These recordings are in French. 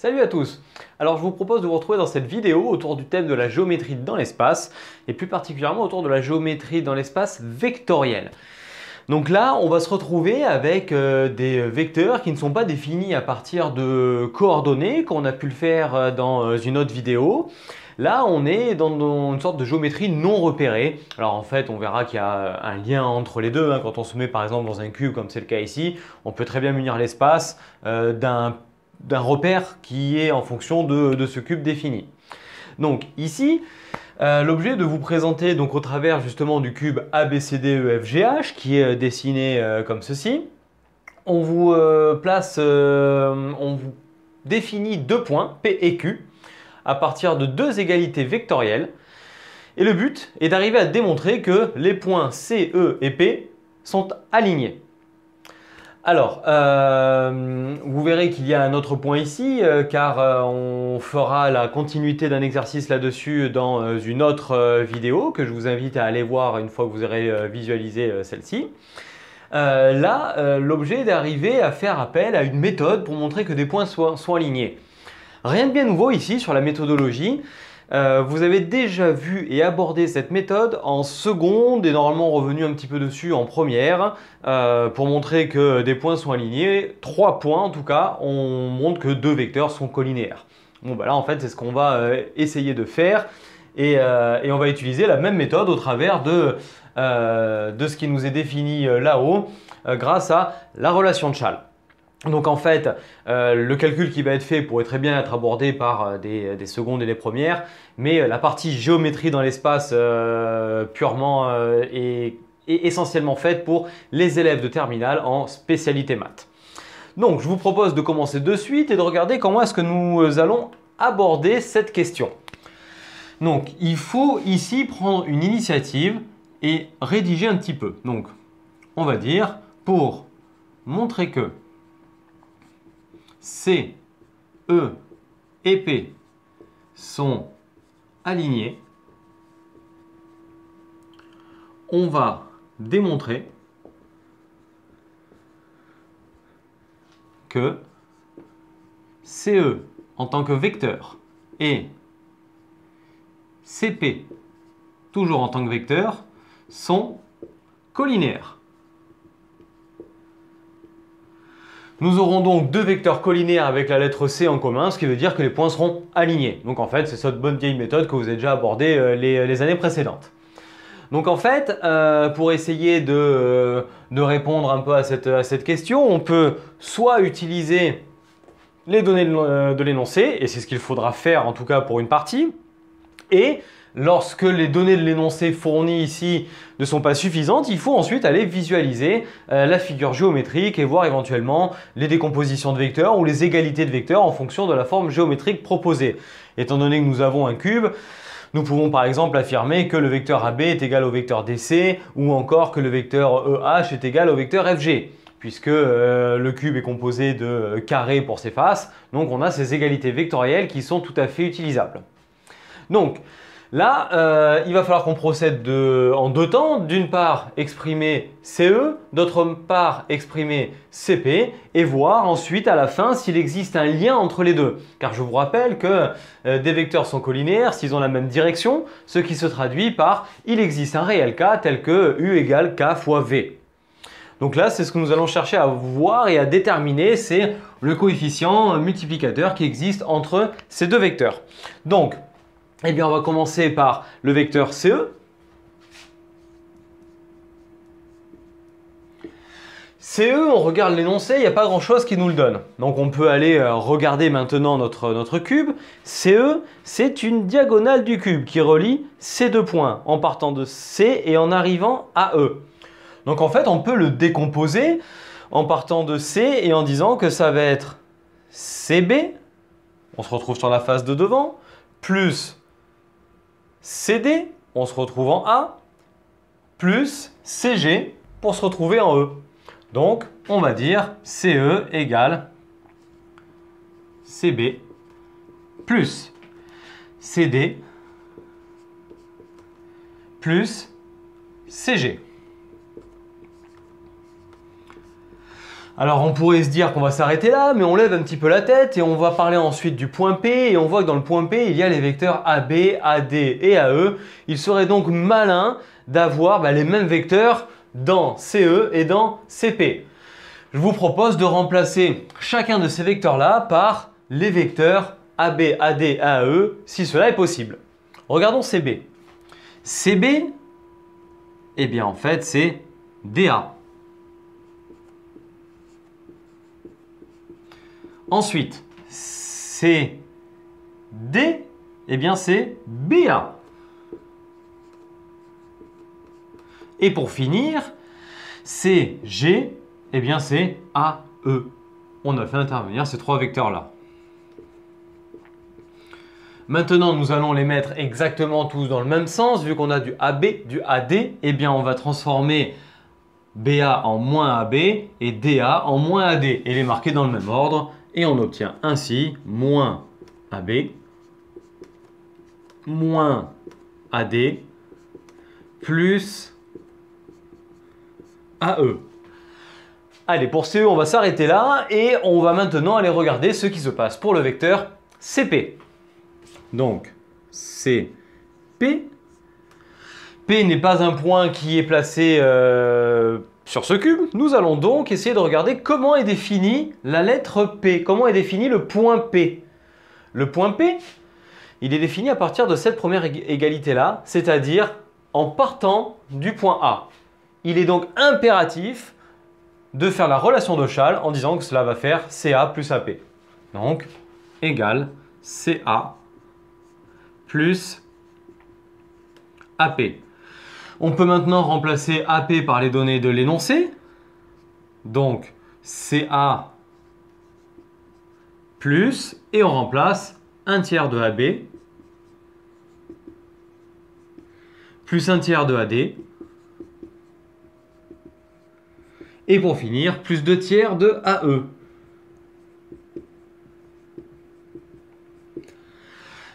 Salut à tous! Alors je vous propose de vous retrouver dans cette vidéo autour du thème de la géométrie dans l'espace et plus particulièrement autour de la géométrie dans l'espace vectorielle. Donc là, on va se retrouver avec des vecteurs qui ne sont pas définis à partir de coordonnées, qu'on a pu le faire dans une autre vidéo. Là, on est dans une sorte de géométrie non repérée. Alors en fait, on verra qu'il y a un lien entre les deux. Quand on se met par exemple dans un cube, comme c'est le cas ici, on peut très bien munir l'espace d'un repère qui est en fonction de ce cube défini. Donc ici, l'objet de vous présenter donc au travers justement du cube ABCDEFGH qui est dessiné comme ceci. On vous définit deux points P et Q à partir de deux égalités vectorielles. Et le but est d'arriver à démontrer que les points C, E et P sont alignés. Alors, vous verrez qu'il y a un autre point ici, car on fera la continuité d'un exercice là-dessus dans une autre vidéo que je vous invite à aller voir une fois que vous aurez visualisé celle-ci. L'objet est d'arriver à faire appel à une méthode pour montrer que des points sont alignés. Rien de bien nouveau ici sur la méthodologie. Vous avez déjà vu et abordé cette méthode en seconde et normalement revenu un petit peu dessus en première pour montrer que des points sont alignés. 3 points en tout cas, on montre que deux vecteurs sont collinéaires. Bon bah là en fait c'est ce qu'on va essayer de faire et on va utiliser la même méthode au travers de ce qui nous est défini là-haut grâce à la relation de Chasles. Donc en fait, le calcul qui va être fait pourrait très bien être abordé par des secondes et des premières, mais la partie géométrie dans l'espace purement est essentiellement faite pour les élèves de terminale en spécialité maths. Donc je vous propose de commencer de suite et de regarder comment est-ce que nous allons aborder cette question. Donc il faut ici prendre une initiative et rédiger un petit peu. Donc on va dire pour montrer que C, E et P sont alignés, on va démontrer que CE en tant que vecteur et CP toujours en tant que vecteur sont collinéaires. Nous aurons donc deux vecteurs collinéaires avec la lettre C en commun, ce qui veut dire que les points seront alignés. Donc en fait, c'est cette bonne vieille méthode que vous avez déjà abordée les années précédentes. Donc en fait, pour essayer de répondre un peu à cette question, on peut soit utiliser les données de l'énoncé, et c'est ce qu'il faudra faire en tout cas pour une partie, et lorsque les données de l'énoncé fournies ici ne sont pas suffisantes, il faut ensuite aller visualiser la figure géométrique et voir éventuellement les décompositions de vecteurs ou les égalités de vecteurs en fonction de la forme géométrique proposée. Étant donné que nous avons un cube, nous pouvons par exemple affirmer que le vecteur AB est égal au vecteur DC ou encore que le vecteur EH est égal au vecteur FG. Puisque le cube est composé de carrés pour ses faces, donc on a ces égalités vectorielles qui sont tout à fait utilisables. Donc, là, il va falloir qu'on procède en deux temps. D'une part, exprimer CE, d'autre part, exprimer CP et voir ensuite à la fin s'il existe un lien entre les deux. Car je vous rappelle que des vecteurs sont collinéaires s'ils ont la même direction, ce qui se traduit par il existe un réel K tel que U égale K fois V. Donc là, c'est ce que nous allons chercher à voir et à déterminer, c'est le coefficient multiplicateur qui existe entre ces deux vecteurs. Donc, eh bien, on va commencer par le vecteur CE. CE, on regarde l'énoncé, il n'y a pas grand-chose qui nous le donne. Donc on peut aller regarder maintenant notre cube. CE, c'est une diagonale du cube qui relie ces deux points en partant de C et en arrivant à E. Donc en fait, on peut le décomposer en partant de C et en disant que ça va être CB, on se retrouve sur la face de devant, plus CD, on se retrouve en A, plus CG pour se retrouver en E. Donc, on va dire CE égale CB plus CD plus CG. Alors on pourrait se dire qu'on va s'arrêter là, mais on lève un petit peu la tête et on va parler ensuite du point P, et on voit que dans le point P, il y a les vecteurs AB, AD et AE. Il serait donc malin d'avoir les mêmes vecteurs dans CE et dans CP. Je vous propose de remplacer chacun de ces vecteurs-là par les vecteurs AB, AD, AE, si cela est possible. Regardons CB. CB, eh bien en fait c'est DA. Ensuite, CD, eh bien c'est BA. Et pour finir, CG, eh bien c'est AE. On a fait intervenir ces trois vecteurs-là. Maintenant, nous allons les mettre exactement tous dans le même sens. Vu qu'on a du AB, du AD, eh bien on va transformer BA en moins AB et DA en moins AD et les marquer dans le même ordre. Et on obtient ainsi moins AB, moins AD, plus AE. Allez, pour CE, on va s'arrêter là et on va maintenant aller regarder ce qui se passe pour le vecteur CP. Donc, CP. P n'est pas un point qui est placé sur ce cube. Nous allons donc essayer de regarder comment est définie la lettre P. Comment est défini le point P. Le point P, il est défini à partir de cette première égalité-là, c'est-à-dire en partant du point A. Il est donc impératif de faire la relation de Schall en disant que cela va faire CA plus AP. Donc, égale CA plus AP. On peut maintenant remplacer AP par les données de l'énoncé. Donc, CA plus, et on remplace 1/3 de AB plus 1/3 de AD. Et pour finir, plus 2/3 de AE.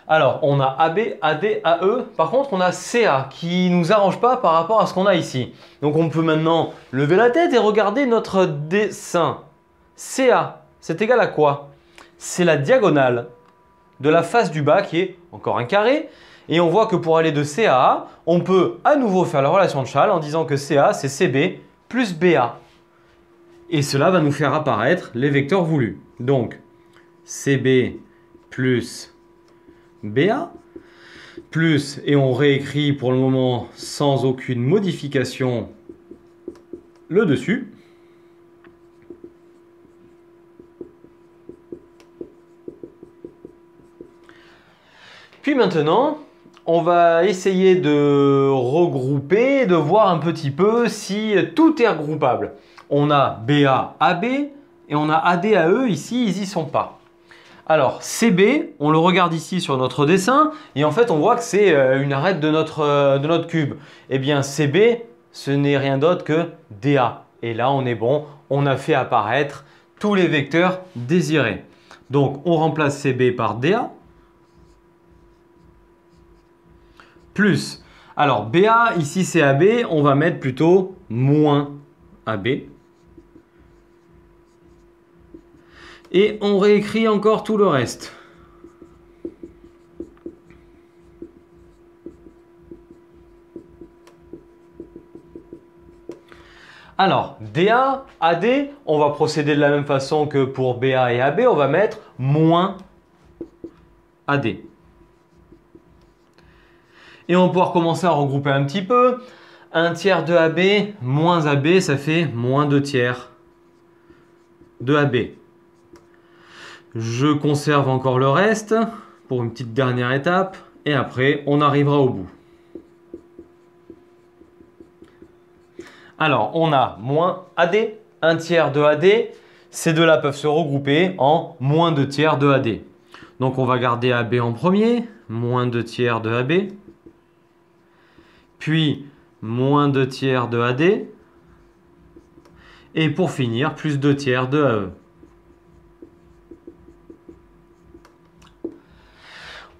Alors, on a AB, AD, AE. Par contre, on a CA qui ne nous arrange pas par rapport à ce qu'on a ici. Donc, on peut maintenant lever la tête et regarder notre dessin. CA, c'est égal à quoi? C'est la diagonale de la face du bas qui est encore un carré. Et on voit que pour aller de C à A, on peut à nouveau faire la relation de Schall en disant que CA, c'est CB plus BA. Et cela va nous faire apparaître les vecteurs voulus. Donc, CB plus BA, plus, et on réécrit pour le moment sans aucune modification le dessus. Puis maintenant, on va essayer de regrouper, de voir un petit peu si tout est regroupable. On a BA, AB et on a AD, AE ici, ils n'y sont pas. Alors CB, on le regarde ici sur notre dessin et en fait on voit que c'est une arête de notre cube. Eh bien CB, ce n'est rien d'autre que DA. Et là on est bon, on a fait apparaître tous les vecteurs désirés. Donc on remplace CB par DA. Plus, alors BA, ici c'est AB, on va mettre plutôt moins AB. Et on réécrit encore tout le reste. Alors, DA, AD, on va procéder de la même façon que pour BA et AB, on va mettre moins AD. Et on va pouvoir commencer à regrouper un petit peu. 1/3 de AB moins AB, ça fait moins 2/3 de AB. Je conserve encore le reste pour une petite dernière étape. Et après, on arrivera au bout. Alors, on a moins AD, 1/3 de AD. Ces deux-là peuvent se regrouper en moins 2/3 de AD. Donc, on va garder AB en premier, moins 2/3 de AB. Puis, moins 2/3 de AD. Et pour finir, plus 2/3 de AE.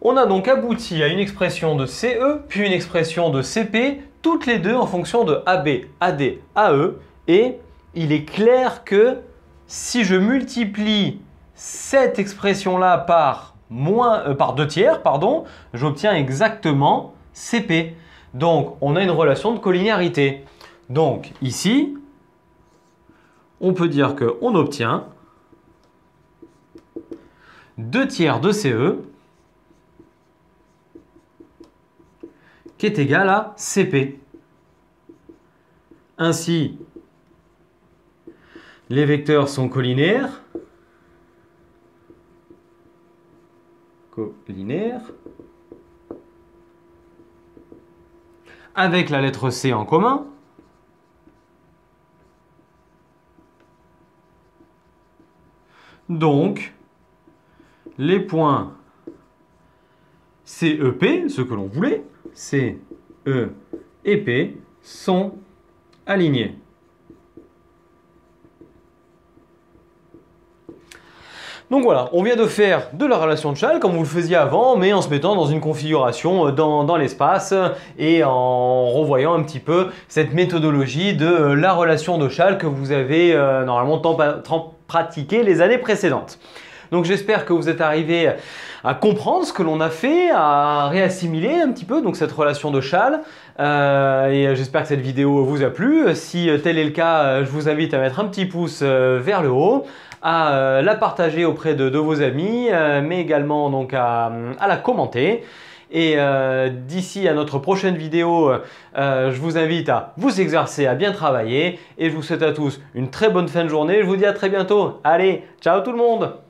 On a donc abouti à une expression de CE, puis une expression de CP, toutes les deux en fonction de AB, AD, AE. Et il est clair que si je multiplie cette expression-là par 2 tiers, pardon, j'obtiens exactement CP. Donc, on a une relation de collinéarité. Donc, ici, on peut dire qu'on obtient 2 tiers de CE qui est égal à CP. Ainsi, les vecteurs sont collinaires. Avec la lettre C en commun. Donc, les points CEP, ce que l'on voulait, C, E et P, sont alignés. Donc voilà, on vient de faire de la relation de Schall comme vous le faisiez avant, mais en se mettant dans une configuration dans l'espace et en revoyant un petit peu cette méthodologie de la relation de Schall que vous avez normalement tant pratiqué les années précédentes. Donc j'espère que vous êtes arrivé à comprendre ce que l'on a fait, à réassimiler un petit peu donc cette relation de Schall. Et j'espère que cette vidéo vous a plu. Si tel est le cas, je vous invite à mettre un petit pouce vers le haut, à la partager auprès de vos amis, mais également donc à la commenter. Et d'ici à notre prochaine vidéo, je vous invite à vous exercer, à bien travailler. Et je vous souhaite à tous une très bonne fin de journée. Je vous dis à très bientôt. Allez, ciao tout le monde!